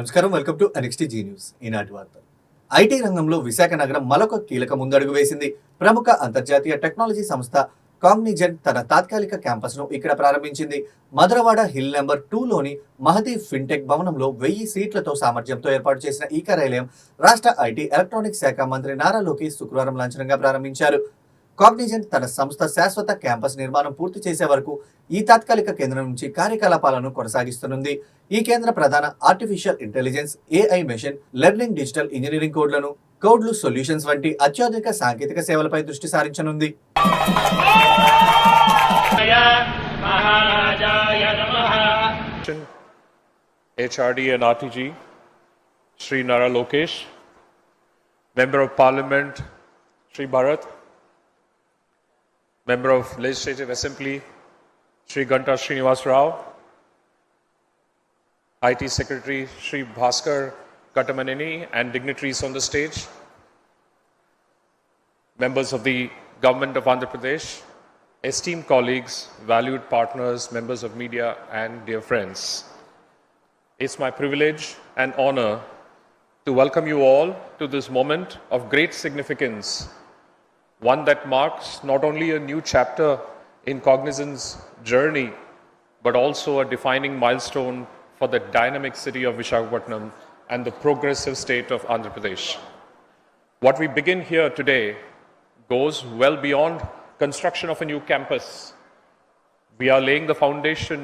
నమస్కారం, welcome to NXT G news. ఈనాటి వార్త. ఐటీ రంగంలో విశాఖ నగరం మరొక కీలక ముందడుగు వేసింది. ప్రముఖ అంతర్జాతీయ టెక్నాలజీ సంస్థ కాగ్నిజెంట్ తన తాత్కాలిక క్యాంపస్ ను ఇక్కడ ప్రారంభించింది. Madhurawada hill number 2లోని Mahdi fintech భవనంలో 1000 సీట్లతో సామర్థ్యంతో ఏర్పాటు చేసిన ఈ కార్యాలయం రాష్ట్ర ఐటీ ఎలక్ట్రానిక్స్ శాఖ మంత్రి నారా లోకేష్ శుక్రవారం లాంఛనంగా ప్రారంభించారు. కాగ్నిజెంట్ తన సంస్థ శాశ్వత క్యాంపస్ నిర్మాణం పూర్తి చేసే వరకు ఈ తాత్కాలిక కేంద్రం నుంచి కార్యకలాపాలను కొనసాగిస్తున్నది. ఈ కేంద్ర ప్రధాన artificial intelligence, AI machine learning, digital engineering కోడ్లు సొల్యూషన్స్ వంటి అత్యాధునిక సాంకేతిక సేవలపై దృష్టి సారించనుంది. HRD and RTG, Sri Nara Lokesh, Member of Parliament, Sri Bharat, Member of Legislative Assembly, Sri Ganta Srinivas Rao, IT Secretary Sri Bhaskar Katamaneni, and dignitaries on the stage, members of the Government of Andhra Pradesh, esteemed colleagues, valued partners, members of media, and dear friends. It's my privilege and honor to welcome you all to this moment of great significance, one that marks not only a new chapter in Cognizant's journey, but also a defining milestone for the dynamic city of Visakhapatnam and the progressive state of Andhra Pradesh. What we begin here today goes well beyond construction of a new campus. We are laying the foundation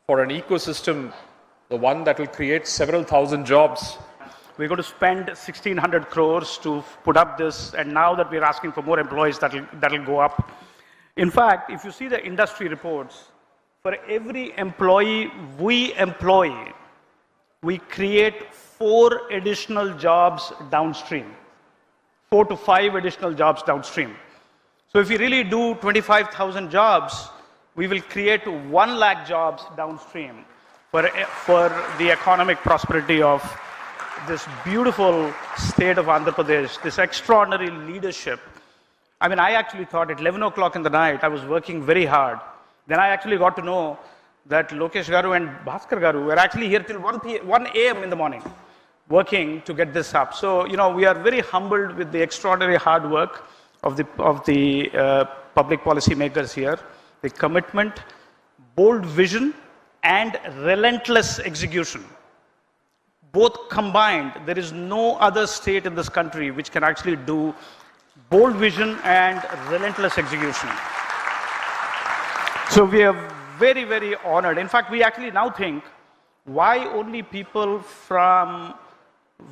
for an ecosystem, the one that will create several thousand jobs. We're going to spend 1,600 crores to put up this, and now that we're asking for more employees, that'll go up. In fact, if you see the industry reports, for every employee we employ, we create 4 additional jobs downstream, 4 to 5 additional jobs downstream. So if we really do 25,000 jobs, we will create 1 lakh jobs downstream for the economic prosperity of this beautiful state of Andhra Pradesh, this extraordinary leadership. I mean, I actually thought at 11 o'clock in the night, I was working very hard. Then I actually got to know that Lokesh Garu and Bhaskar Garu were actually here till 1 a.m. in the morning, working to get this up. So, we are very humbled with the extraordinary hard work of the public policy makers here, the commitment, bold vision, and relentless execution. Both combined, there is no other state in this country which can actually do bold vision and relentless execution. So we are very, very honored. In fact, we actually now think, why only people from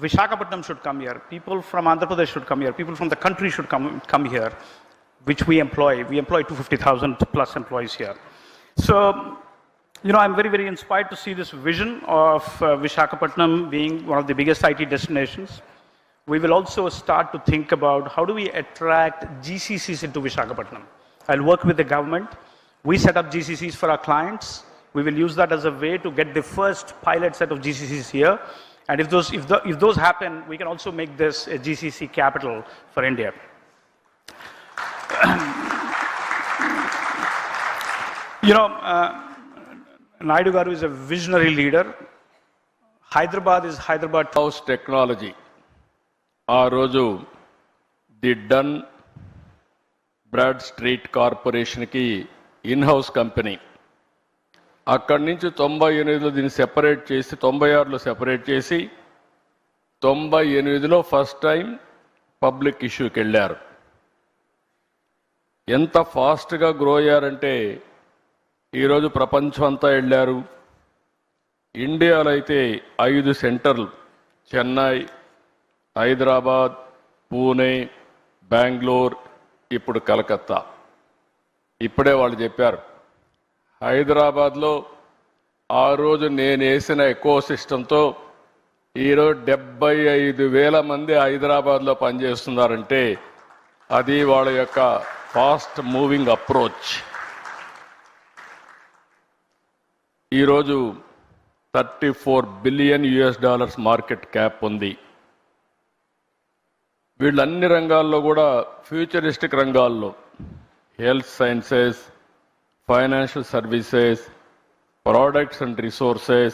Visakhapatnam should come here, people from Andhra Pradesh should come here, people from the country should come here, which we employ. We employ 250,000 plus employees here. So, I'm very, very inspired to see this vision of Visakhapatnam being one of the biggest IT destinations. We will also start to think about how do we attract GCCs into Visakhapatnam. I'll work with the government. We set up GCCs for our clients. We will use that as a way to get the first pilot set of GCCs here. And if those happen, we can also make this a GCC capital for India. Naidu Garu is a visionary leader. Hyderabad is Hyderabad. House technology. ఆ రోజు the done broad street కార్పొరేషన్కి in-house company. అక్కడి నుంచి 98లో దీన్ని separate చేసి 96లో separate చేసి 98లో first time public ఇష్యూకి వెళ్ళారు. ఎంత ఫాస్ట్గా గ్రో అయ్యారంటే ఈరోజు ప్రపంచం అంతా వెళ్ళారు. ఇండియాలో అయితే 5 సెంటర్లు, చెన్నై, హైదరాబాద్, పూణే, బెంగళూరు, ఇప్పుడు కలకత్తా. ఇప్పుడే వాళ్ళు చెప్పారు, హైదరాబాద్లో ఆ రోజు నేను వేసిన ఎకో సిస్టంతో ఈరోజు 75,000 మంది హైదరాబాద్లో పనిచేస్తున్నారంటే అది వాళ్ళ యొక్క ఫాస్ట్ మూవింగ్ అప్రోచ్. ఈరోజు $34 బిలియన్ మార్కెట్ క్యాప్ ఉంది. వీళ్ళన్ని రంగాల్లో కూడా ఫ్యూచరిస్టిక్ రంగాల్లో health sciences, financial services, products and resources,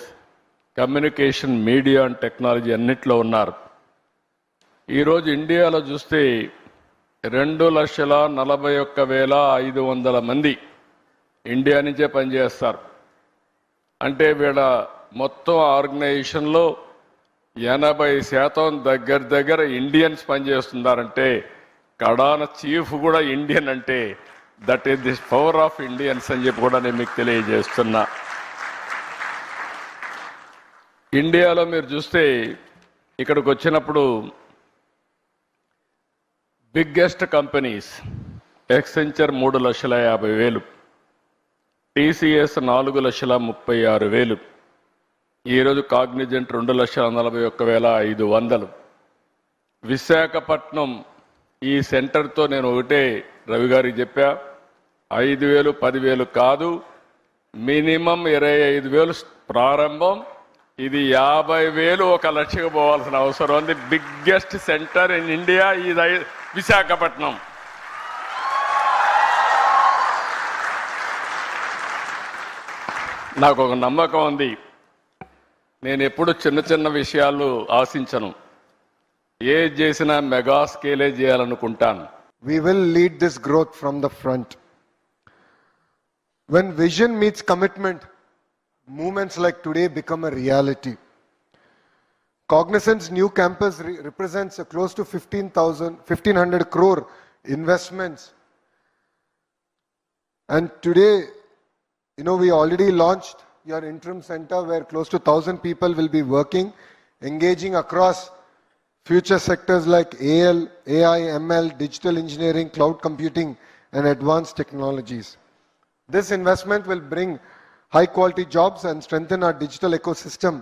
communication, media and technology అన్నిట్లో ఉన్నారు. ఈరోజు ఇండియాలో చూస్తే 2,41,500 మంది ఇండియా నుంచే పనిచేస్తారు. అంటే వీళ్ళ మొత్తం ఆర్గనైజేషన్లో 80% దగ్గర ఇండియన్స్ పనిచేస్తున్నారంటే, కడాన చీఫ్ కూడా ఇండియన్ అంటే that is the power of Indians అని చెప్పి కూడా నేను మీకు తెలియజేస్తున్నా. ఇండియాలో మీరు చూస్తే ఇక్కడికి వచ్చినప్పుడు బిగ్గెస్ట్ కంపెనీస్ ఎక్సెంచర్ 3,50,000, టీసీఎస్ 4,36,000, ఈరోజు కాగ్నిజెంట్ 2,41,500. విశాఖపట్నం ఈ సెంటర్తో నేను ఒకటే రవి గారికి చెప్పా, 5,000 10,000 కాదు, మినిమం 25,000 ప్రారంభం, ఇది 50,000 1 లక్షకు పోవాల్సిన అవసరం ఉంది. బిగ్గెస్ట్ సెంటర్ ఇన్ ఇండియా ఇది విశాఖపట్నం. నాకు ఒక నమ్మకం ఉంది, నేను ఎప్పుడు చిన్న చిన్న విషయాలు ఆశించను, ఏది చేసినా mega స్కేలే చేయాలనుకుంటాను. We will lead this growth from the front. When vision meets commitment, movements like today become a reality. Cognizant's new campus represents a close to 1,500 crore investments. And today, we already launched your interim center where close to 1,000 people will be working, engaging across future sectors like AL, AI, ML, digital engineering, cloud computing, and advanced technologies. This investment will bring high quality jobs and strengthen our digital ecosystem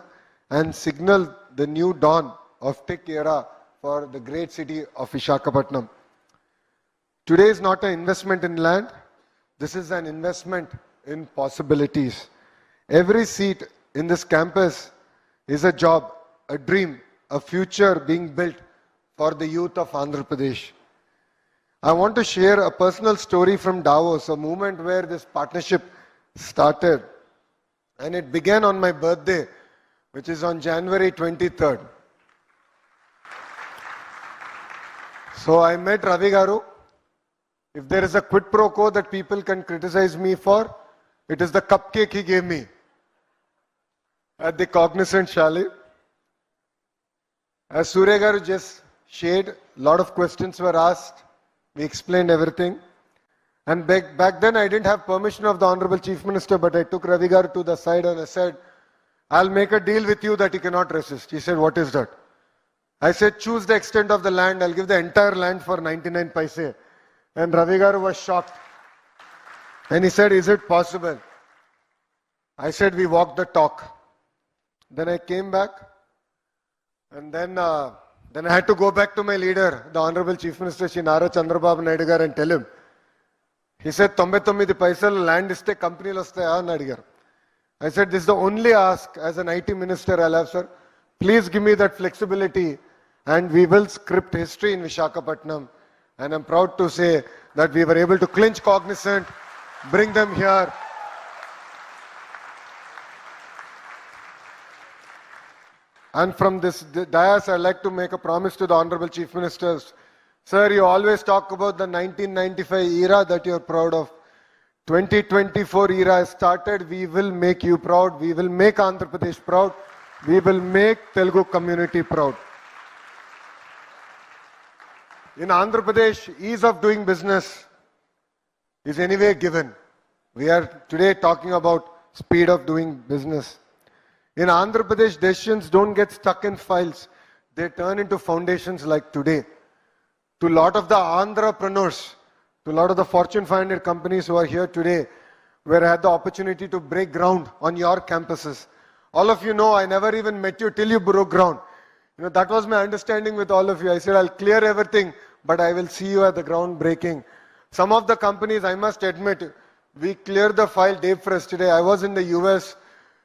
and signal the new dawn of tech era for the great city of Visakhapatnam. Today is not an investment in land, this is an investment in possibilities. Every seat in this campus is a job, a dream, a future being built for the youth of Andhra Pradesh. I want to share a personal story from Davos, a moment where this partnership started. And it began on my birthday, which is on January 23rd. So I met Ravi Garu. If there is a quid pro quo that people can criticize me for, it is the cupcake he gave me at the Cognizant Chalet. As Surya Garu just shared, a lot of questions were asked. We explained everything. And back then I didn't have permission of the Honorable Chief Minister, but I took Ravi Garu to the side and I said, I'll make a deal with you that he cannot resist. He said, what is that? I said, choose the extent of the land. I'll give the entire land for 99 paise. And Ravi Garu was shocked. And he said, is it possible? I said, we walked the talk. Then I came back. And then I had to go back to my leader, the Honorable Chief Minister, Shri Nara Chandrababu Naidu garu, and tell him. He said, 99 paisal land iste company lo vastaya ani adigaru. I said, this is the only ask as an IT minister I'll have, sir. Please give me that flexibility and we will script history in Visakhapatnam. And I'm proud to say that we were able to clinch Cognizant, bring them here. And from this dais, I'd like to make a promise to the Honorable Chief Ministers. Sir, you always talk about the 1995 era that you're proud of. 2024 era has started. We will make you proud. We will make Andhra Pradesh proud. We will make Telugu community proud. In Andhra Pradesh, ease of doing business is anyway given. We are today talking about speed of doing business. In Andhra Pradesh, decisions don't get stuck in files. They turn into foundations like today. To a lot of the entrepreneurs, to a lot of the Fortune 500 companies who are here today, where I had the opportunity to break ground on your campuses. All of you know, I never even met you till you broke ground. That was my understanding with all of you. I said, I'll clear everything, but I will see you at the ground breaking. Some of the companies, I must admit, we cleared the file day first today. I was in the US.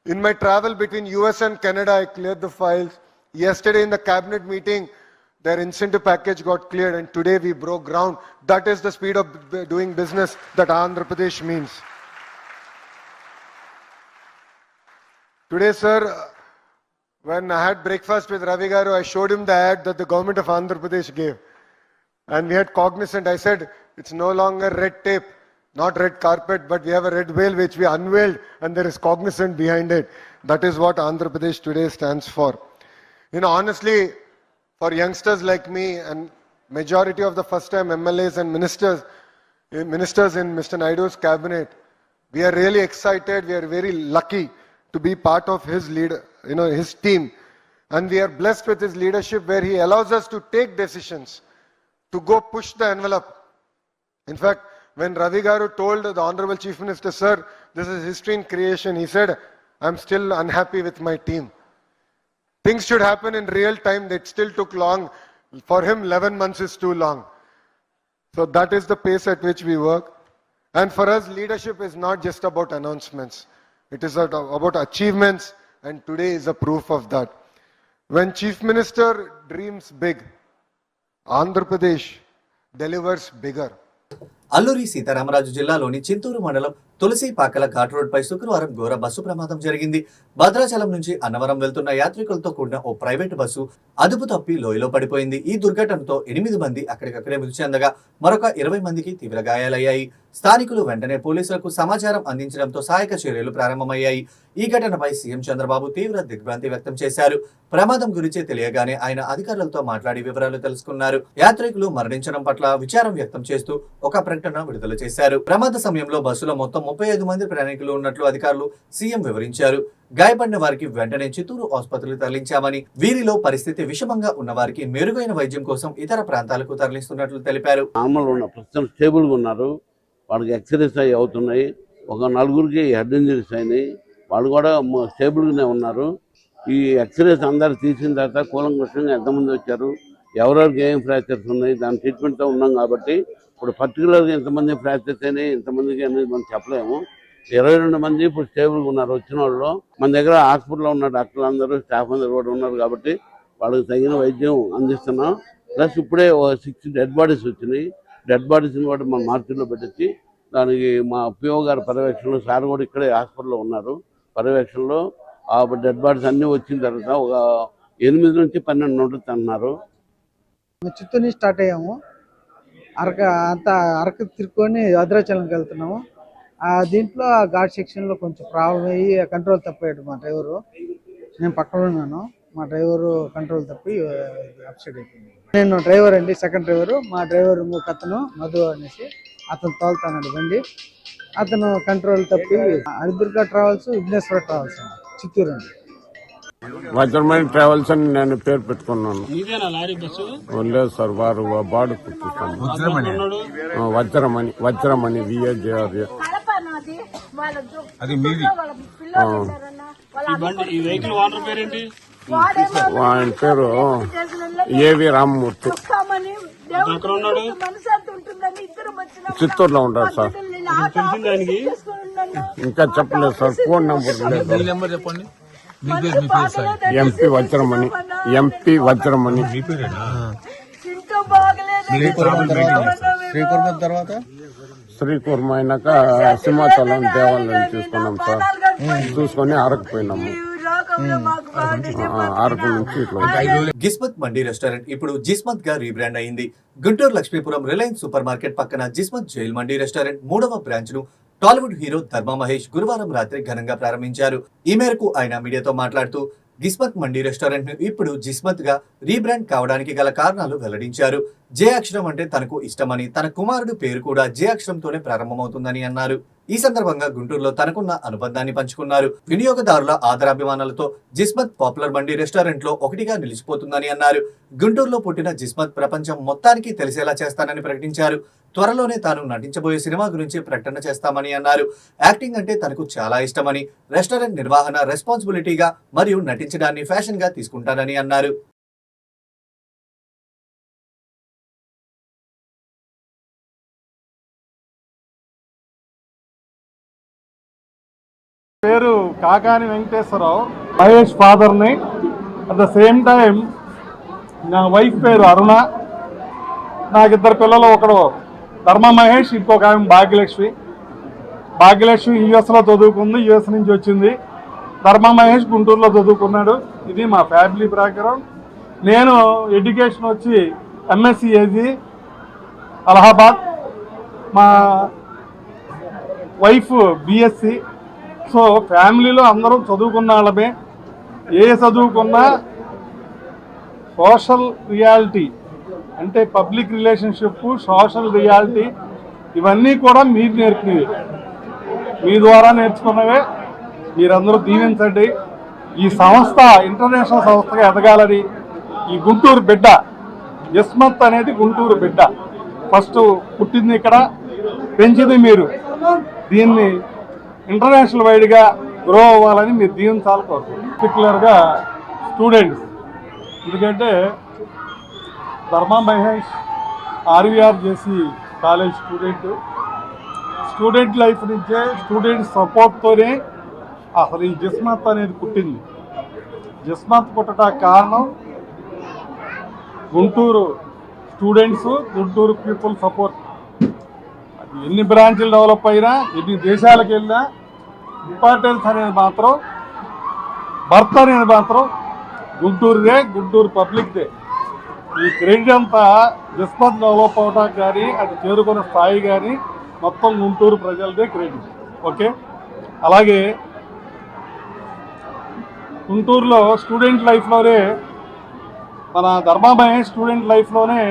In my travel between US and Canada, I cleared the files. Yesterday in the cabinet meeting, their incentive package got cleared and today we broke ground. That is the speed of doing business that Andhra Pradesh means. Today, sir, when I had breakfast with Ravi Garu, I showed him the ad that the government of Andhra Pradesh gave. And we had Cognizant. I said, it's no longer red tape, not red carpet, but we have a red veil which we unveiled and there is Cognizant behind it. That is what Andhra Pradesh today stands for. You know, honestly, for youngsters like me and majority of the first-time MLAs and ministers in Mr. Naidu's cabinet, we are really excited. We are very lucky to be part of his his team. And we are blessed with his leadership where he allows us to take decisions, to go push the envelope. In fact, when Ravi Garu told the Honorable Chief Minister, sir, this is history in creation, he said, I'm still unhappy with my team. Things should happen in real time. That still took long. For him, 11 months is too long. So that is the pace at which we work. And for us, leadership is not just about announcements. It is about achievements, and today is a proof of that. When Chief Minister dreams big, Andhra Pradesh delivers bigger. Alluri Sitaramaraju జిల్లాలోని చింతూరు మండలం తులసిపాకల ghat road పై శుక్రవారం ఘోర bus ప్రమాదం జరిగింది. భద్రాచలం నుంచి అన్నవరం వెళ్తున్న యాత్రికులతో కూడిన ఓ private bus అదుపు తప్పి లోయలో పడిపోయింది. ఈ దుర్ఘటనతో 8 మంది అక్కడికక్కడే మృతి చెందగా మరొక 20 మందికి తీవ్ర గాయాలయ్యాయి. స్థానికులు వెంటనే పోలీసులకు సమాచారం అందించడంతో సహాయక చర్యలు ప్రారంభమయ్యాయి. ఈ ఘటనపై సీఎం చంద్రబాబు తీవ్ర దిగ్భ్రాంతి వ్యక్తం చేశారు. ప్రమాదం గురించి తెలియగానే ఆయన అధికారులతో మాట్లాడి వివరాలు తెలుసుకున్నారు. యాత్రికులు మరణించడం పట్ల విచారం వ్యక్తం చేస్తూ ఒక ప్రకటన విడుదల చేశారు. ప్రమాద సమయంలో బస్సులో మొత్తం 35 మంది ప్రయాణికులు ఉన్నట్లు అధికారులు సీఎం వివరించారు. గాయపడిన వారికి వెంటనే చిత్తూరు ఆసుపత్రికి తరలించామని, వీరిలో పరిస్థితి విషమంగా ఉన్న వారికి మెరుగైన వైద్యం కోసం ఇతర ప్రాంతాలకు తరలిస్తున్నట్లు తెలిపారు. వాళ్ళకి ఎక్స్రేస్ అవి అవుతున్నాయి. ఒక 4గురికి హెడ్ ఇంజరీస్ అయినాయి. వాళ్ళు కూడా స్టేబుల్గానే ఉన్నారు. ఈ ఎక్స్రేస్ అందరు తీసిన తర్వాత కూలంకషంగా ఎంతమంది వచ్చారు, ఎవరెవరికి ఏం ఫ్రాక్చర్స్ ఉన్నాయి, దాని ట్రీట్మెంట్తో ఉన్నాం కాబట్టి ఇప్పుడు పర్టికులర్గా ఎంతమంది ఫ్రాక్చర్స్ అయినాయి, ఎంతమందికి అనేది మనం చెప్పలేము. 22 మంది ఇప్పుడు స్టేబుల్గా ఉన్నారు. వచ్చిన వాళ్ళు మన దగ్గర హాస్పిటల్లో ఉన్న డాక్టర్లు అందరూ, స్టాఫ్ అందరూ కూడా ఉన్నారు కాబట్టి వాళ్ళకి తగిన వైద్యం అందిస్తున్నాం. ప్లస్ ఇప్పుడే 6 డెడ్ బాడీస్ వచ్చినాయి. డెడ్ బాడీస్ని కూడా మనం మార్చిలో పెట్టించి దానికి మా పిఓ గారి పర్యవేక్షణలో, సార్ కూడా ఇక్కడే హాస్పిటల్లో ఉన్నారు పర్యవేక్షణలో. ఆ డెడ్ బాడీస్ అన్నీ వచ్చిన తర్వాత ఒక 8 నుంచి 12 ఉంటుంది అన్నారు. చిత్తూరు నుంచి స్టార్ట్ అయ్యాము. అరకు తిరుక్కొని భద్రాచలంకి వెళ్తున్నాము. దీంట్లో ఆ ఘాట్ సెక్షన్లో కొంచెం ప్రాబ్లం అయ్యి కంట్రోల్ తప్పాడు మా డ్రైవరు. నేను పక్కన ఉన్నాను. మా డ్రైవరు కంట్రోల్ తప్పి అప్సెట్ అయిపోయింది. నేను డ్రైవర్ అండి, సెకండ్ డ్రైవరు. మా డ్రైవర్ ఇంకొక అతను మధు అనేసి అతను తోలుతాడు బండి. అతను కంట్రోల్ తప్పి హరిదుర్గ ట్రావెల్స్, విఘ్నేశ్వర ట్రావెల్స్ అండి, చిత్తూరు అండి. వజ్రమణి ట్రావెల్స్ అని నేను పేరు పెట్టుకున్నాను. లేదు సార్, వారు బాడు పుట్టిస్తాను. వజ్రమణి విఏజేఆర్. ఆయన పేరు ఏవి రామ్మూర్తి. చిత్తూరులో ఉంటారు సార్. ఇంకా చెప్పలేదు సార్, ఫోన్ నంబర్ లేదు. ఎంపీ వజ్రమణి. శ్రీకూర్మ అయినాక సింహాచలం దేవాలయం చూసుకున్నాం సార్. చూసుకొని అరకపోయినాము. గిస్మత్ మండీ రెస్టారెంట్ ఇప్పుడు జిస్మత్ గా రీబ్రాండ్ అయింది. Guntur Lakshmipuram Reliance super market పక్కన జిస్మత్ జైల్ మండీ రెస్టారెంట్ 3వ బ్రాంచ్ ను టాలీవుడ్ హీరో ధర్మ మహేష్ గురువారం రాత్రి ఘనంగా ప్రారంభించారు. ఈ మేరకు ఆయన మీడియాతో మాట్లాడుతూ గిస్మత్ మండీ రెస్టారెంట్ ను ఇప్పుడు జిస్మత్ గా రీబ్రాండ్ కావడానికి గల కారణాలు వెల్లడించారు. జే అక్షరం అంటే తనకు ఇష్టమని, తన కుమారుడు పేరు కూడా జే అక్షరంతోనే ప్రారంభమవుతుందని అన్నారు. ఈ సందర్భంగా గుంటూరులో తనకున్న అనుబంధాన్ని పంచుకున్నారు. వినియోగదారుల ఆదరాభిమానాలతో జిస్మత్ పాపులర్ మండీ రెస్టారెంట్ లో ఒకటిగా నిలిచిపోతుందని అన్నారు. గుంటూరులో పుట్టిన జిస్మత్ ప్రపంచం మొత్తానికి తెలిసేలా చేస్తానని ప్రకటించారు. త్వరలోనే తాను నటించబోయే సినిమా గురించి ప్రకటన చేస్తామని అన్నారు. యాక్టింగ్ అంటే తనకు చాలా ఇష్టమని, రెస్టారెంట్ నిర్వహణ రెస్పాన్సిబిలిటీగా మరియు నటించడాన్ని ఫ్యాషన్ గా తీసుకుంటానని అన్నారు. పేరు కాకాని వెంకటేశ్వరరావు, మహేష్ ఫాదర్ని. అట్ ద సేమ్ టైం నా వైఫ్ పేరు అరుణ. నాకు 2 పిల్లలు, ఒకడు ధర్మ మహేష్, ఇంకొక ఆమె భాగ్యలక్ష్మి. భాగ్యలక్ష్మి యుఎస్లో చదువుకుంది, యుఎస్ నుంచి వచ్చింది. ధర్మ మహేష్ గుంటూరులో చదువుకున్నాడు. ఇది మా ఫ్యామిలీ బ్యాక్గ్రౌండ్. నేను ఎడ్యుకేషన్ వచ్చి ఎంఎస్సి ఏజీ అలహాబాద్, మా వైఫ్ బిఎస్సి. సో ఫ్యామిలీలో అందరం చదువుకున్న వాళ్ళమే. ఏ చదువుకున్నా సోషల్ రియాలిటీ అంటే పబ్లిక్ రిలేషన్షిప్, సోషల్ రియాలిటీ ఇవన్నీ కూడా మీరు నేర్పినవి, మీ ద్వారా నేర్చుకున్నవే. మీరందరూ దీవించండి. ఈ సంస్థ ఇంటర్నేషనల్ సంస్థగా ఎదగాలని ఈ గుంటూరు బిడ్డ జస్మత్ అనేది గుంటూరు బిడ్డ ఫస్ట్ పుట్టింది ఇక్కడ, పెంచింది మీరు. దీన్ని ఇంటర్నేషనల్ వైడ్గా గ్రో అవ్వాలని మీరు దీవించాలి కోరుకుంటున్నాను. పర్టికులర్గా స్టూడెంట్స్, ఎందుకంటే ధర్మ మహేష్ ఆర్వీఆర్ చేసి కాలేజ్ స్టూడెంట్ లైఫ్ నుంచే స్టూడెంట్ సపోర్ట్తోనే అసలు ఈ జస్మత్ అనేది పుట్టింది. జస్మత్ పుట్టడానికి కారణం Guntur students, Guntur people support. అది ఎన్ని బ్రాంచ్లు డెవలప్ అయినా, ఎన్ని దేశాలకు వెళ్ళినా ఇంపార్టెన్స్ అనేది మాత్రం, బర్త్ అనేది మాత్రం గుంటూరుదే, గుంటూరు పబ్లిక్దే. ఈ క్రెడిట్ అంతా జస్మత్ డెవలప్ అవడానికి కానీ, అది చేరుకున్న స్థాయి కానీ మొత్తం గుంటూరు ప్రజలదే క్రెడిట్. ఓకే, అలాగే గుంటూరులో స్టూడెంట్ లైఫ్లోనే మన ధర్మ మహేష్ స్టూడెంట్ లైఫ్లోనే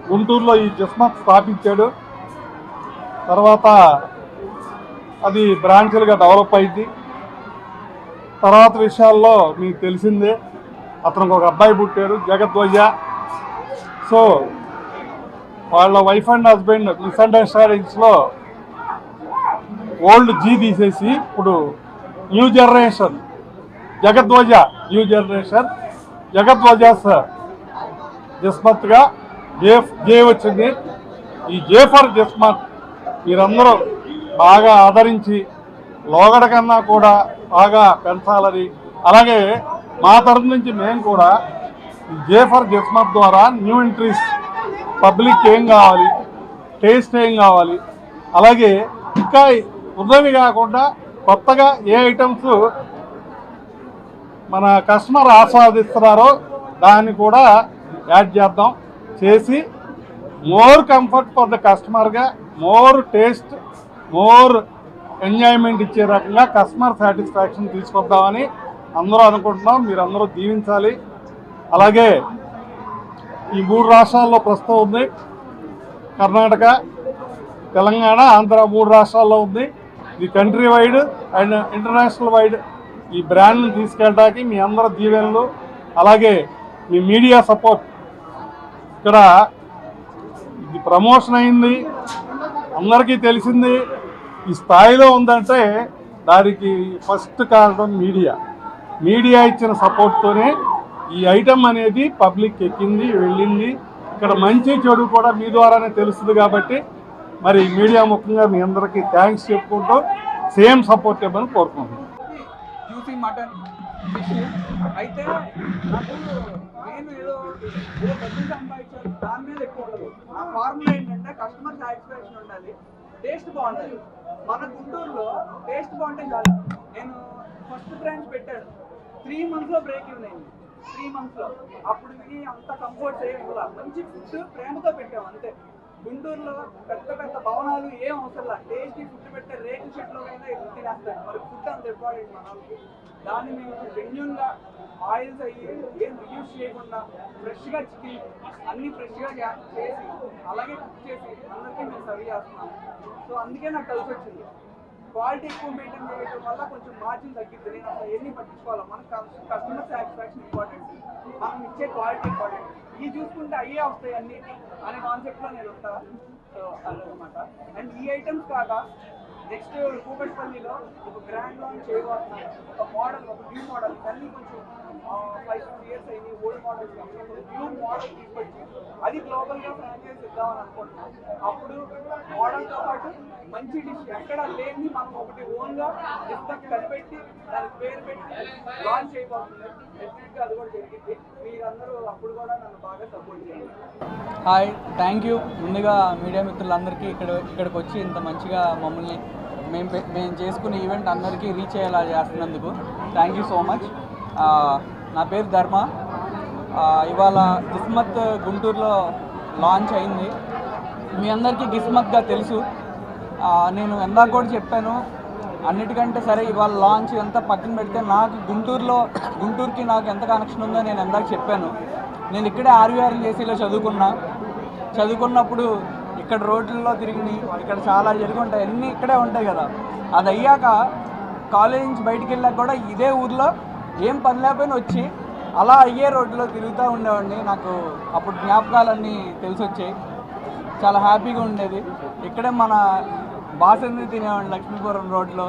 గుంటూరులో ఈ జస్మత్ స్థాపించాడు. తర్వాత అది బ్రాంచ్లుగా డెవలప్ అయింది. తర్వాత విషయాల్లో మీకు తెలిసిందే, అతనికి ఒక అబ్బాయి పుట్టాడు జగద్వజ. సో వాళ్ళ వైఫ్ అండ్ హస్బెండ్ మిస్అండర్స్టాండింగ్స్లో ఓల్డ్ జీ తీసేసి ఇప్పుడు న్యూ జనరేషన్ జగద్వజ, న్యూ జనరేషన్ జగద్వజాస్ జస్మత్గా జే వచ్చింది. ఈ జే ఫర్ జస్మత్ మీరందరూ బాగా ఆదరించి లోగడ కన్నా కూడా బాగా పెంచాలని, అలాగే మా తరఫు నుంచి మేము కూడా ఈ జే ఫర్ జస్మత్ ద్వారా న్యూ ఎంట్రీస్, పబ్లిక్ ఏం కావాలి, టేస్ట్ ఏం కావాలి, అలాగే ఇంకా ఉన్నవి కాకుండా కొత్తగా ఏ ఐటమ్స్ మన కస్టమర్ ఆస్వాదిస్తున్నారో దాన్ని కూడా యాడ్ చేద్దాం. చేసి మోర్ కంఫర్ట్ ఫర్ ద కస్టమర్గా, మోర్ టేస్ట్, మోర్ ఎంజాయ్మెంట్ ఇచ్చే రకంగా కస్టమర్ సాటిస్ఫాక్షన్ తీసుకొద్దామని అందరూ అనుకుంటున్నాం. మీరందరూ దీవించాలి. అలాగే ఈ 3 రాష్ట్రాల్లో ప్రస్తుతం ఉంది, కర్ణాటక, తెలంగాణ, ఆంధ్ర 3 రాష్ట్రాల్లో ఉంది. ఇది country wide and international wide ఈ బ్రాండ్ని తీసుకెళ్ళడానికి మీ అందరూ దీవెనలు, అలాగే మీ మీడియా సపోర్ట్. ఇక్కడ ఇది ప్రమోషన్ అయింది, అందరికీ తెలిసింది, ఈ స్థాయిలో ఉందంటే దానికి ఫస్ట్ కారణం మీడియా ఇచ్చిన సపోర్ట్తోనే ఈ ఐటమ్ అనేది పబ్లిక్ ఎక్కింది, వెళ్ళింది. ఇక్కడ మంచి చెడు కూడా మీ ద్వారానే తెలుస్తుంది. కాబట్టి మరి మీడియా ముఖ్యంగా మీ అందరికీ థ్యాంక్స్ చెప్పుకుంటూ సేమ్ సపోర్ట్ ఇవ్వమని కోరుకుంటున్నాను. జ్యూసీ మటన్ ఫిష్ అయితే నాకు నేను ఏదో డబ్బులు సంపాదించాలి దాని మీద ఎక్కువ ఉండదు. నా ఫార్ములా ఏంటంటే కస్టమర్ సాటిస్ఫాక్షన్ ఉండాలి, టేస్ట్ బాగుండాలి. మన గుంటూరులో టేస్ట్ బాగుంటే చాలు. నేను ఫస్ట్ బ్రాంచ్ పెట్టాను, 3 monthsలో బ్రేక్ ఇన్ అయింది. 3 monthsలో అప్పుడు విని అంత కంఫర్ట్ చేయకుండా మంచి ఫుడ్ ప్రేమతో పెట్టాము అంతే. గుంటూరులో పెద్ద భవనాలు ఏం అవసరం, టేస్టీ ఫుడ్ పెట్టే రేకు చెట్లో అయినా ఎదురు తినేస్తాను. మరి ఫుడ్ అంత ఇంపార్టెంట్ మన వాళ్ళకి. దాన్ని మేము జెన్యూన్గా ఆయిల్స్ అయ్యి ఏం రిడ్యూస్ చేయకుండా ఫ్రెష్గా చికెన్ అన్నీ ఫ్రెష్గా చేసి అలాగే కుక్ చేసి అందరికీ మేము సర్వ్ చేస్తున్నాము. సో అందుకే నాకు కలిసి వచ్చింది. క్వాలిటీ ఎక్కువ మెయింటైన్ చేయడం వల్ల కొంచెం మార్జిన్ తగ్గిద్ది. నేను అసలు ఎన్ని పట్టించుకోవాలి, మనకు కస్టమర్ సాటిస్ఫాక్షన్ ఇంపార్టెంట్, మనం ఇచ్చే క్వాలిటీ ఇంపార్టెంట్. ఇవి చూసుకుంటే అయ్యే వస్తాయి అన్ని అనే కాన్సెప్ట్లో నేను ఉంటాను. సో అదనమాట. అండ్ ఈ ఐటమ్స్ కాక నెక్స్ట్ కూకట్పల్లిలో ఒక గ్రాండ్ లాంచ్ చేయబోతున్నాను. ఒక మోడల్, ఒక న్యూ మోడల్, అన్నీ కొంచెం 5-6 years అయింది ఓల్డ్ మోడల్స్ కాబట్టి న్యూ మోడల్ తీసుకొచ్చి అది గ్లోబల్గా ఫ్రాంచైజ్ ఇద్దామని అనుకుంటున్నాం. అప్పుడు మోడల్తో పాటు మంచి డిష్ ఎక్కడ లేని మనం ఒకటి ఓన్గా డిస్టక్ కనిపెట్టి దానికి పేరు పెట్టి లాంచ్ చేయబోతుంది. డెఫినెట్గా అది కూడా జరిగింది. మీరందరూ అప్పుడు కూడా నన్ను బాగా సపోర్ట్ చేయండి. Hi, thank you. ముందుగా మీడియా మిత్రులందరికీ ఇక్కడికి వచ్చి ఇంత మంచిగా మమ్మల్ని మేము చేసుకునే ఈవెంట్ అందరికీ రీచ్ అయ్యేలా చేస్తున్నందుకు థ్యాంక్ యూ సో మచ్. నా పేరు ధర్మ. ఇవాళ గిస్మత్ గుంటూరులో లాంచ్ అయింది. మీ అందరికీ గిస్మత్గా తెలుసు. నేను ఎందాక కూడా చెప్పాను, అన్నిటికంటే సరే ఇవాళ లాంచ్ ఎంత పక్కన పెడితే నాకు గుంటూరుకి నాకు ఎంత కనెక్షన్ ఉందో నేను ఎందాక చెప్పాను. నేను ఇక్కడే RVRJCలో చదువుకున్నప్పుడు ఇక్కడ రోడ్లలో తిరిగి ఇక్కడ చాలా జరిగి ఉంటాయి, అన్నీ ఇక్కడే ఉంటాయి కదా. అది అయ్యాక కాలేజ్ నుంచి బయటికి వెళ్ళాక కూడా ఇదే ఊర్లో ఏం పని లేకపోయినా వచ్చి అలా అయ్యే రోడ్లో తిరుగుతూ ఉండేవాడిని. నాకు అప్పుడు జ్ఞాపకాలన్నీ తెలిసి వచ్చాయి. చాలా హ్యాపీగా ఉండేది. ఇక్కడే మన బాసన్ని తినేవాడిని లక్ష్మీపురం రోడ్లో.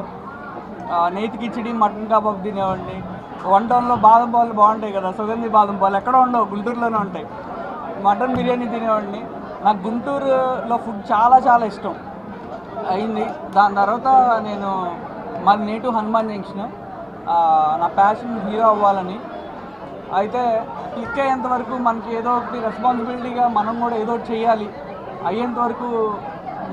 నేతి కిచిడి, మటన్ కబాబ్ తినేవాడిని. 1 టౌన్లో బాదం పాలు బాగుంటాయి కదా, సుగంధి బాదం పాలు ఎక్కడ ఉండవు, గుంటూరులోనే ఉంటాయి. మటన్ బిర్యానీ తినేవాడిని. నాకు గుంటూరులో ఫుడ్ చాలా చాలా ఇష్టం అయింది. దాని తర్వాత మాది నేటివ్ హనుమాన్ జంక్షన్. నా ప్యాషన్ హీరో అవ్వాలని. అయితే క్లిక్ అయ్యేంత వరకు మనకి ఏదో ఒకటి రెస్పాన్సిబిలిటీగా మనం కూడా ఏదో ఒకటి చేయాలి. అయ్యేంత వరకు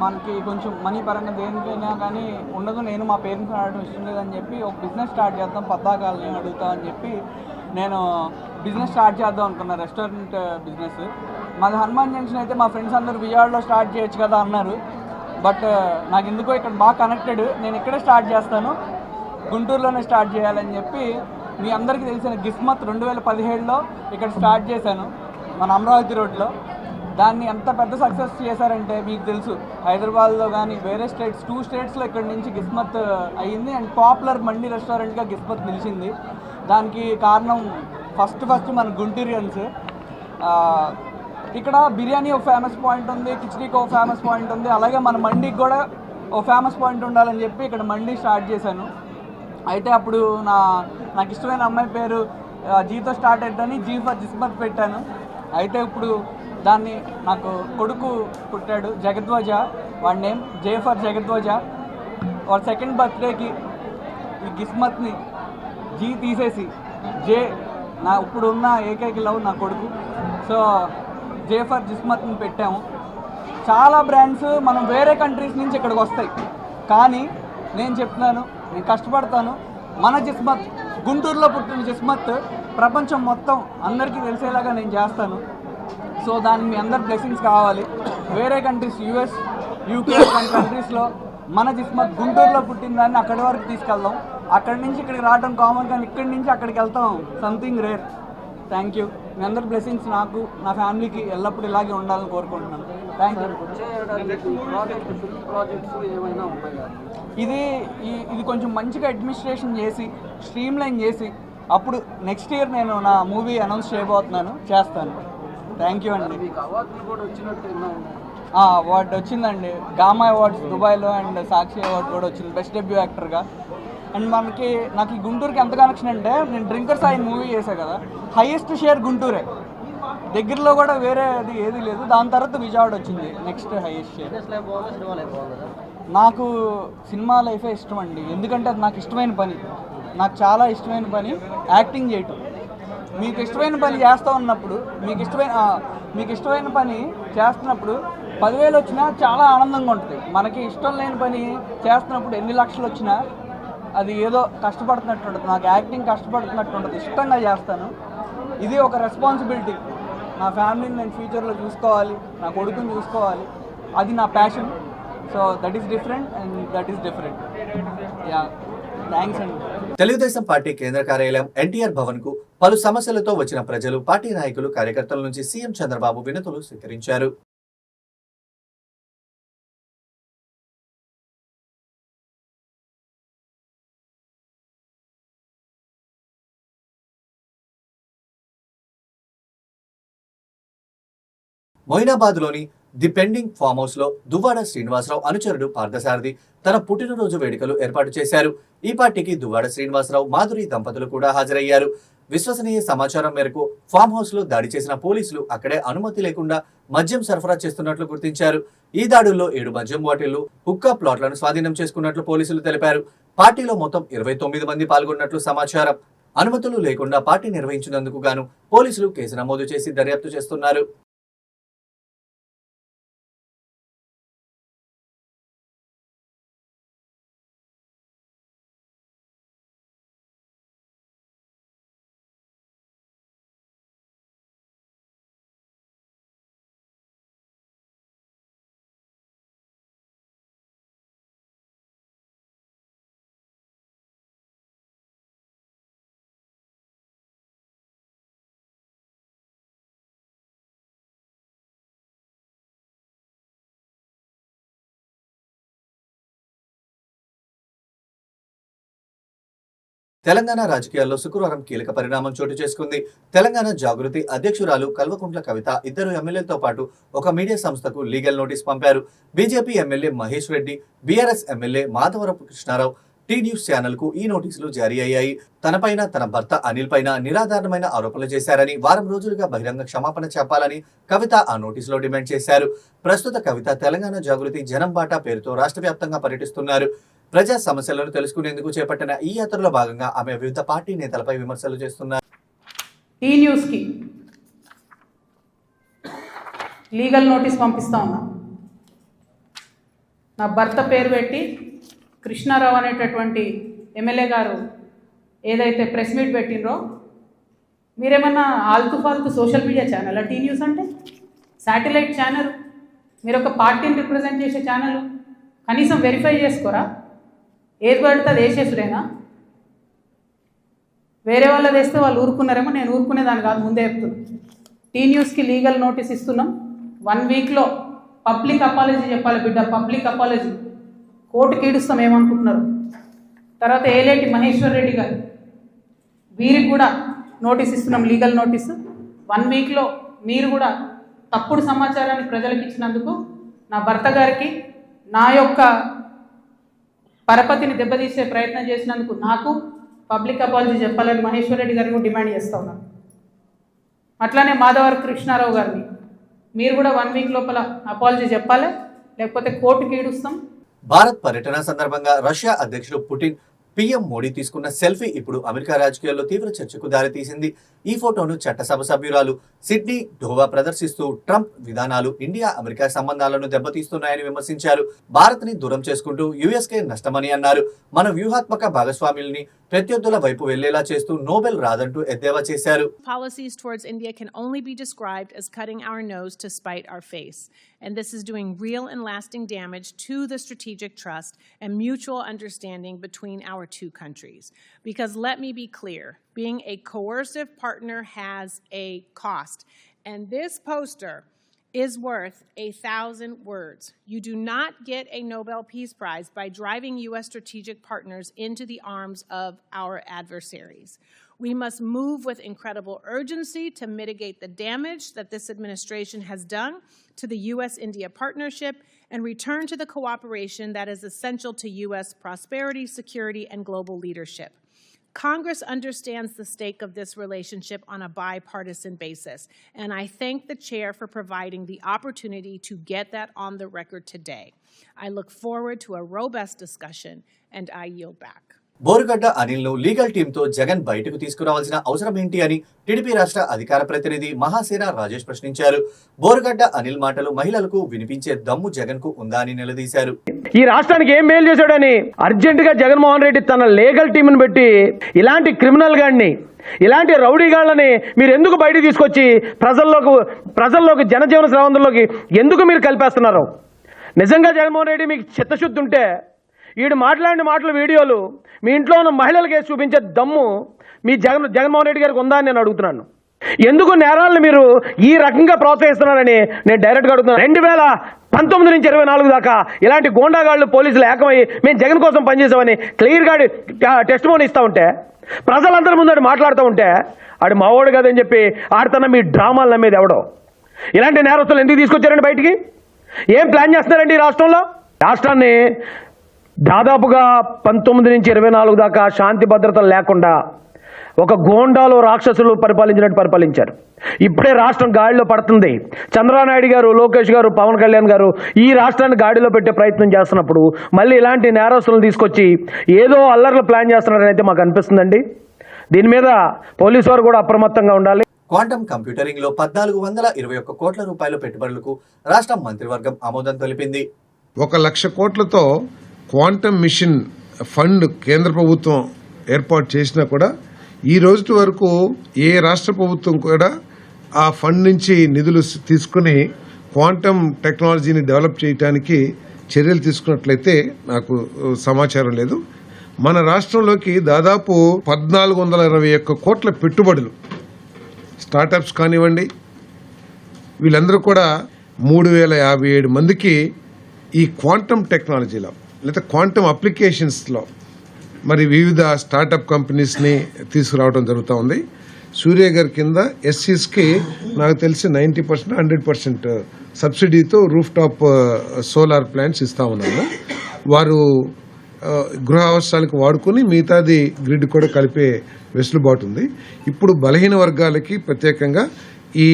మనకి కొంచెం మనీ పరంగా దేనికైనా కానీ ఉండదు. నేను మా పేరెంట్స్ అడగడం ఇష్టం లేదని చెప్పి ఒక బిజినెస్ స్టార్ట్ చేద్దాం, పద్దాకాలని అడుగుతా అని చెప్పి నేను బిజినెస్ స్టార్ట్ చేద్దాం అనుకున్నా, రెస్టారెంట్ బిజినెస్. మాది హనుమాన్ జంక్షన్ అయితే మా ఫ్రెండ్స్ అందరూ విజయవాడలో స్టార్ట్ చేయొచ్చు కదా అన్నారు. బట్ నాకు ఎందుకో ఇక్కడ బాగా కనెక్టెడ్, నేను ఇక్కడే స్టార్ట్ చేస్తాను, గుంటూరులోనే స్టార్ట్ చేయాలని చెప్పి మీ అందరికీ తెలిసిన గిస్మత్ 2017లో ఇక్కడ స్టార్ట్ చేశాను, మన అమరావతి రోడ్లో. దాన్ని ఎంత పెద్ద సక్సెస్ చేశారంటే మీకు తెలుసు, హైదరాబాద్లో కానీ వేరే స్టేట్స్ 2 స్టేట్స్లో ఇక్కడ నుంచి గిస్మత్ అయ్యింది. అండ్ పాపులర్ మండి రెస్టారెంట్గా గిస్మత్ నిలిచింది. దానికి కారణం ఫస్ట్ మన గుంటూరియన్స్. ఇక్కడ బిర్యానీ ఒక ఫేమస్ పాయింట్ ఉంది, కిచడీకి ఒక ఫేమస్ పాయింట్ ఉంది, అలాగే మన మండికి కూడా ఒక ఫేమస్ పాయింట్ ఉండాలని చెప్పి ఇక్కడ మండి స్టార్ట్ చేశాను. అయితే అప్పుడు నాకు ఇష్టమైన అమ్మాయి పేరు జీతో స్టార్ట్ అవుతుందని జీ ఫర్ గిస్మత్ పెట్టాను. అయితే ఇప్పుడు దాన్ని నాకు కొడుకు పుట్టాడు జగద్వజ, వాడి నేమ్ జే ఫర్ జగద్వజ. వాడి 2nd బర్త్డేకి ఈ గిస్మత్ని జీ తీసేసి జే, నా ఇప్పుడు ఉన్న ఏకైక లవ్ నా కొడుకు. సో జే ఫర్ గిస్మత్ని పెట్టాము. చాలా బ్రాండ్స్ మనం వేరే కంట్రీస్ నుంచి ఇక్కడికి వస్తాయి, కానీ నేను చెప్తున్నాను, నేను కష్టపడతాను. మన గిస్మత్, గుంటూరులో పుట్టిన గిస్మత్ ప్రపంచం మొత్తం అందరికీ తెలిసేలాగా నేను చేస్తాను. సో దానికి మీ అందరి బ్లెస్సింగ్స్ కావాలి. వేరే కంట్రీస్ US, UK కంట్రీస్లో మన గిస్మత్ గుంటూరులో పుట్టిన దాన్ని అక్కడి వరకు తీసుకెళ్దాం. అక్కడి నుంచి ఇక్కడికి రావడం కామన్, కానీ ఇక్కడి నుంచి అక్కడికి వెళ్తాం సంథింగ్ రేర్. Thank you. మీ అందరి బ్లెస్సింగ్స్ నాకు, నా ఫ్యామిలీకి ఎల్లప్పుడూ ఇలాగే ఉండాలని కోరుకుంటున్నాను. Thank you. ఇది కొంచెం మంచిగా అడ్మినిస్ట్రేషన్ చేసి స్ట్రీమ్లైన్ చేసి అప్పుడు నెక్స్ట్ ఇయర్ నేను నా మూవీ అనౌన్స్ చేయబోతున్నాను, చేస్తాను. థ్యాంక్ యూ అండి. అవార్డు వచ్చిందండి, గామా అవార్డ్స్ దుబాయ్లో, అండ్ సాక్షి అవార్డు కూడా వచ్చింది బెస్ట్ డెబ్యూ యాక్టర్గా. అండ్ నాకు ఈ గుంటూరుకి ఎంత కనెక్షన్ అంటే, నేను డ్రింకర్స్ ఆయన మూవీ చేశాను కదా, హైయెస్ట్ షేర్ గుంటూరే, దగ్గరలో కూడా వేరే అది ఏది లేదు. దాని తర్వాత విజయవాడ వచ్చింది నెక్స్ట్ హైయెస్ట్ షేర్. నాకు సినిమా లైఫే ఇష్టం అండి, ఎందుకంటే అది నాకు ఇష్టమైన పని, నాకు చాలా ఇష్టమైన పని యాక్టింగ్ చేయటం. మీకు ఇష్టమైన పని చేస్తూ ఉన్నప్పుడు, మీకు ఇష్టమైన పని చేస్తున్నప్పుడు 10,000 వచ్చినా చాలా ఆనందంగా ఉంటుంది. మనకి ఇష్టం లేని పని చేస్తున్నప్పుడు ఎన్ని లక్షలు వచ్చినా అది ఏదో కష్టపడుతున్నట్టు ఉంటుంది. నాకు యాక్టింగ్ కష్టపడుతున్నట్టు ఉంటుంది, ఇష్టంగా చేస్తాను. ఇది ఒక రెస్పాన్సిబిలిటీ. నా ఫ్యామిలీని నేను ఫ్యూచర్లో చూసుకోవాలి, నా కొడుకుని చూసుకోవాలి, అది నా passion. So that is different and that is different. Yeah, thanks అండి. తెలుగుదేశం పార్టీ కేంద్ర కార్యాలయం NTR భవన్ కు పలు సమస్యలతో వచ్చిన ప్రజలు, పార్టీ నాయకులు, కార్యకర్తల నుంచి సీఎం చంద్రబాబు వినతులు స్వీకరించారు. మొయినాబాద్లోని ది పెండింగ్ ఫామ్ హౌస్ లో దువ్వాడ శ్రీనివాసరావు అనుచరుడు పార్థసారథి తన పుట్టినరోజు వేడుకలు ఏర్పాటు చేశారు. ఈ పార్టీకి దువ్వాడ శ్రీనివాసరావు, మాధురి దంపతులు కూడా హాజరయ్యారు. విశ్వసనీయ సమాచారం మేరకు ఫామ్ హౌస్ లో దాడి చేసిన పోలీసులు అక్కడే అనుమతి లేకుండా మద్యం సరఫరా చేస్తున్నట్లు గుర్తించారు. ఈ దాడుల్లో 7 మద్యం బాటిళ్లు, హుక్కా ప్లాట్లను స్వాధీనం చేసుకున్నట్లు పోలీసులు తెలిపారు. పార్టీలో మొత్తం 29 మంది పాల్గొన్నట్లు సమాచారం. అనుమతులు లేకుండా పార్టీ నిర్వహించినందుకు గాను పోలీసులు కేసు నమోదు చేసి దర్యాప్తు చేస్తున్నారు. తెలంగాణ రాజకీయాల్లో శుక్రవారం కీలక పరిణామం చోటు చేసుకుంది. తెలంగాణ జాగృతి అధ్యక్షురాలు కల్వకుంట్ల కవిత ఇద్దరు ఎమ్మెల్యేలతో పాటు ఒక మీడియా సంస్థకు లీగల్ నోటీస్ పంపారు. BJP MLA Mahesh Reddy, BRS MLA Madhavarapu Krishna Rao T News channel కు ఈ నోటీసులు జారీ అయ్యాయి. తనపైన, తన భర్త అనిల్ పైన నిరాధారమైన ఆరోపణలు చేశారని, వారం రోజులుగా బహిరంగ క్షమాపణ చెప్పాలని కవిత ఆ నోటీసులో డిమాండ్ చేశారు. ప్రస్తుత కవిత తెలంగాణ జాగృతి జనం బాటా పేరుతో రాష్ట్ర వ్యాప్తంగా పర్యటిస్తున్నారు. ప్రజా సమస్యలను తెలుసుకునేందుకు చేపట్టిన ఈ యాత్రలో భాగంగా ఆమె వివిధ పార్టీ నేతలపై విమర్శలు చేస్తున్నారు. ఈ న్యూస్కి లీగల్ నోటీస్ పంపిస్తా ఉన్నా. నా భర్త పేరు పెట్టి కృష్ణారావు అనేటటువంటి ఎమ్మెల్యే గారు ఏదైతే ప్రెస్ మీట్ పెట్టినరో, మీరేమన్నా ఆల్తు ఫాల్తు social media channel T news అంటే శాటిలైట్ ఛానల్, మీరు ఒక పార్టీని రిప్రజెంట్ చేసే ఛానల్, కనీసం వెరిఫై చేసుకోరా? ఏది పడితే అది వేసేసుడేనా? వేరే వాళ్ళది వేస్తే వాళ్ళు ఊరుకున్నారేమో, నేను ఊరుకునేదాన్ని కాదు, ముందే చెప్తున్నాను. టీ న్యూస్కి లీగల్ నోటీస్ ఇస్తున్నాం. 1 వీక్లో పబ్లిక్ అపాలజీ చెప్పాలి బిడ్డ, పబ్లిక్ అపాలజీ. కోర్టుకి ఈడుస్తాం ఏమనుకుంటున్నారు. తర్వాత ఏలేటి మహేశ్వర్ రెడ్డి గారు, వీరికి కూడా నోటీస్ ఇస్తున్నాం, లీగల్ నోటీసు. 1 వీక్లో మీరు కూడా తప్పుడు సమాచారాన్ని ప్రజలకు ఇచ్చినందుకు, నా భర్త గారికి నా యొక్క పరపతిని దెబ్బతీసే ప్రయత్నం చేసినందుకు నాకు పబ్లిక్ అపాలజీ చెప్పాలని మహేశ్వర్ రెడ్డి గారిని డిమాండ్ చేస్తూ ఉన్నాను. అట్లానే మాధవర్ కృష్ణారావు గారిని మీరు కూడా 1 వీక్ లోపల అపాలజీ చెప్పాలి, లేకపోతే కోర్టుకి ఈడుస్తాం. భారత్ పర్యటన సందర్భంగా రష్యా అధ్యక్షుడు పుటిన్, పీఎం మోడీ తీసుకున్న సెల్ఫీ ఇప్పుడు అమెరికా రాజకీయాల్లో తీవ్ర చర్చకు దారితీసింది. ఈ ఫోటోను చట్టసభ సభ్యురాలు సిడ్నీ డోవా ప్రదర్శిస్తూ ట్రంప్ విధానాలు ఇండియా అమెరికా సంబంధాలను దెబ్బతీస్తున్నాయని విమర్శించారు. భారత్ ని దూరం చేసుకుంటూ యుఎస్కే నష్టమని అన్నారు. మన వ్యూహాత్మక భాగస్వాముల్ని ప్రత్యర్థుల వైపు వెళ్లేలా చేస్తూ నోబెల్ రాదంటూ ఎద్దేవా చేశారు. Policies towards India can only be described as cutting our nose to spite our face. And this is doing real and lasting damage to the strategic trust and mutual understanding between our two countries. Because let me be clear, being a coercive partner has a cost. And this poster is worth 1,000 words. You do not get a Nobel Peace Prize by driving U.S. strategic partners into the arms of our adversaries. We must move with incredible urgency to mitigate the damage that this administration has done to the U.S.-India partnership and return to the cooperation that is essential to U.S. prosperity, security, and global leadership. Congress understands the stake of this relationship on a bipartisan basis, and I thank the chair for providing the opportunity to get that on the record today. I look forward to a robust discussion, and I yield back. Borugadda Anil ను legal team తో జగన్ బయటకు తీసుకురావాల్సిన అవసరం ఏంటి అని TDP రాష్ట్ర అధికార ప్రతినిధి మహాసేన రాజేష్ ప్రశ్నించారు. బోరుగడ్డ అనిల్ మాటలు మహిళలకు వినిపించే దమ్ము జగన్ కు ఉందా అని నిలదీశారు. ఈ రాష్ట్రానికి ఏం మేలు చేశాడని అర్జెంట్ గా జగన్మోహన్ రెడ్డి తన లీగల్ టీంను పెట్టి ఇలాంటి క్రిమినల్ గాడిని, ఇలాంటి రౌడీ గాళ్ళని మీరు ఎందుకు బయటకు తీసుకొచ్చి ప్రజల్లోకి జనజీవన స్రవంతుల్లోకి ఎందుకు మీరు కలిపేస్తున్నారు? నిజంగా జగన్మోహన్ రెడ్డి మీకు చిత్తశుద్ధి ఉంటే వీడు మాట్లాడిన మాటలు వీడియోలు మీ ఇంట్లో ఉన్న మహిళలకు వేసి చూపించే దమ్ము మీ జగన్మోహన్ రెడ్డి గారికి ఉందా అని నేను అడుగుతున్నాను. ఎందుకు నేరాలను మీరు ఈ రకంగా ప్రోత్సహిస్తున్నారని నేను డైరెక్ట్గా అడుగుతున్నాను. 2019 నుంచి 24 దాకా ఇలాంటి గోండాగాళ్ళు పోలీసులు ఏకమయ్యి మేము జగన్ కోసం పనిచేసామని క్లియర్గా టెస్టిమోనీ ఇస్తూ ఉంటే, ప్రజలందరి ముందు మాట్లాడుతూ ఉంటే ఆడు మావోడు కదని చెప్పి ఆడుతున్న మీ డ్రామాలు నమ్మేది ఎవడో? ఇలాంటి నేరస్తులు ఎందుకు తీసుకొచ్చారండి బయటికి? ఏం ప్లాన్ చేస్తున్నారండి ఈ రాష్ట్రంలో? రాష్ట్రాన్ని దాదాపుగా 19 నుంచి 24 దాకా శాంతి భద్రతలు లేకుండా ఒక గోండాలు రాక్షసులు పరిపాలించినట్టు పరిపాలించారు. ఇప్పుడే రాష్ట్రం గాడిలో పడుతుంది. చంద్రబాబు నాయుడు గారు, లోకేష్ గారు, పవన్ కళ్యాణ్ గారు ఈ రాష్ట్రాన్ని గాడిలో పెట్టే ప్రయత్నం చేస్తున్నప్పుడు మళ్ళీ ఇలాంటి నేరస్తులను తీసుకొచ్చి ఏదో అల్లర్లు ప్లాన్ చేస్తున్నారని అయితే మాకు అనిపిస్తుందండి. దీని మీద పోలీసు వారు కూడా అప్రమత్తంగా ఉండాలి. క్వాంటమ్ కంప్యూటరింగ్ లో 1421 కోట్ల రూపాయల పెట్టుబడులకు రాష్ట్ర మంత్రివర్గం ఆమోదం తెలిపింది. 1 లక్ష కోట్లతో క్వాంటమ్ మిషన్ ఫండ్ కేంద్ర ప్రభుత్వం ఏర్పాటు చేసినా కూడా ఈ రోజు వరకు ఏ రాష్ట్ర ప్రభుత్వం కూడా ఆ ఫండ్ నుంచి నిధులు తీసుకుని క్వాంటమ్ టెక్నాలజీని డెవలప్ చేయడానికి చర్యలు తీసుకున్నట్లయితే నాకు సమాచారం లేదు. మన రాష్ట్రంలోకి దాదాపు 1421 కోట్ల పెట్టుబడులు, స్టార్టప్స్ కానివ్వండి, వీళ్ళందరూ కూడా 3057 మందికి ఈ క్వాంటమ్ టెక్నాలజీలో లేదా క్వాంటమ్ అప్లికేషన్స్లో మరి వివిధ స్టార్టప్ కంపెనీస్ని తీసుకురావడం జరుగుతూ ఉంది. సూర్య గారి కింద ఎస్సీస్కి నాకు తెలిసి 90%, 100% సబ్సిడీతో రూఫ్ టాప్ సోలార్ ప్లాంట్స్ ఇస్తా ఉన్నాము. వారు గృహ అవసరాలకు వాడుకుని మిగతాది గ్రిడ్ కూడా కలిపే వెసులుబాటు ఉంది. ఇప్పుడు బలహీన వర్గాలకి ప్రత్యేకంగా ఈ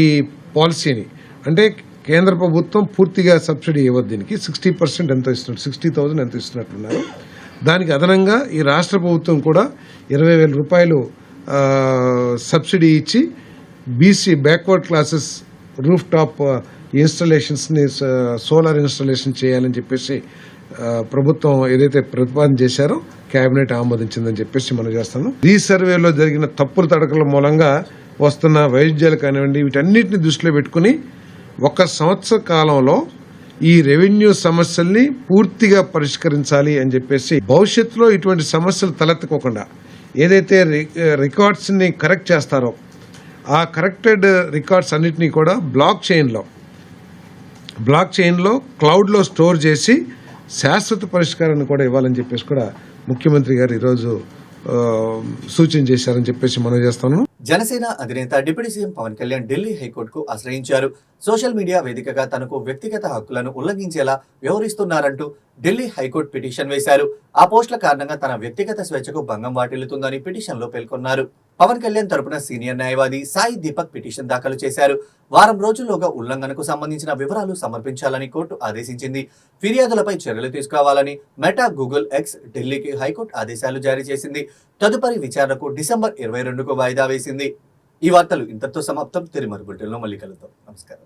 పాలసీని అంటే కేంద్ర ప్రభుత్వం పూర్తిగా సబ్సిడీ ఇవ్వదు. దీనికి 60% ఎంతో ఇస్తున్నారు, 60,000 ఎంతో ఇస్తున్నట్టున్నారు. దానికి అదనంగా ఈ రాష్ట్ర ప్రభుత్వం కూడా 20,000 రూపాయలు సబ్సిడీ ఇచ్చి BC backward classes rooftop ఇన్స్టాలేషన్స్ని సోలార్ ఇన్స్టాలేషన్ చేయాలని చెప్పేసి ప్రభుత్వం ఏదైతే ప్రతిపాదన చేశారో కేబినెట్ ఆమోదించిందని చెప్పేసి మనం చేస్తాను. రీసర్వేలో జరిగిన తప్పుల తడకల మూలంగా వస్తున్న వైద్యాలు కానివ్వండి, వీటన్నిటిని దృష్టిలో పెట్టుకుని 1 సంవత్సర కాలంలో ఈ రెవెన్యూ సమస్యల్ని పూర్తిగా పరిష్కరించాలి అని చెప్పేసి భవిష్యత్తులో ఇటువంటి సమస్యలు తలెత్తుకోకుండా ఏదైతే రికార్డ్స్ని కరెక్ట్ చేస్తారో ఆ కరెక్టెడ్ రికార్డ్స్ అన్నిటినీ కూడా బ్లాక్ చైన్లో క్లౌడ్లో స్టోర్ చేసి శాశ్వత పరిష్కారాన్ని కూడా ఇవ్వాలని చెప్పేసి కూడా ముఖ్యమంత్రి గారు ఈరోజు సూచన చేశారని చెప్పేసి మనం చేస్తాను. జనసేన అధినేత డిప్యూటీ సీఎం పవన్ కళ్యాణ్ ఢిల్లీ హైకోర్టుకు ఆశ్రయించారు. సోషల్ మీడియా వేదికగా తనకు వ్యక్తిగత హక్కులను ఉల్లంఘించేలా వ్యవహరిస్తున్నారంటూ ఢిల్లీ హైకోర్టు పిటిషన్ వేశారు. ఆ పోస్టుల కారణంగా తన వ్యక్తిగత స్వేచ్ఛకు భంగం వాటిల్లుతుందని పిటిషన్లో పేర్కొన్నారు. పవన్ కళ్యాణ్ తరపున సీనియర్ న్యాయవాది సాయి దీపక్ పిటిషన్ దాఖలు చేశారు. వారం రోజుల్లోగా ఉల్లంఘనకు సంబంధించిన వివరాలు సమర్పించాలని కోర్టు ఆదేశించింది. ఫిర్యాదులపై చర్యలు తీసుకోవాలని మెటా, గూగుల్, ఎక్స్ ఢిల్లీకి హైకోర్టు ఆదేశాలు జారీ చేసింది. తదుపరి విచారణకు డిసెంబర్ 22కు వాయిదా వేసింది. ఈ వార్తలు ఇంతటితో సమాప్తం. తిరిగి మరో బులెటిన్లో మళ్ళీ కలుద్దాం. నమస్కారం.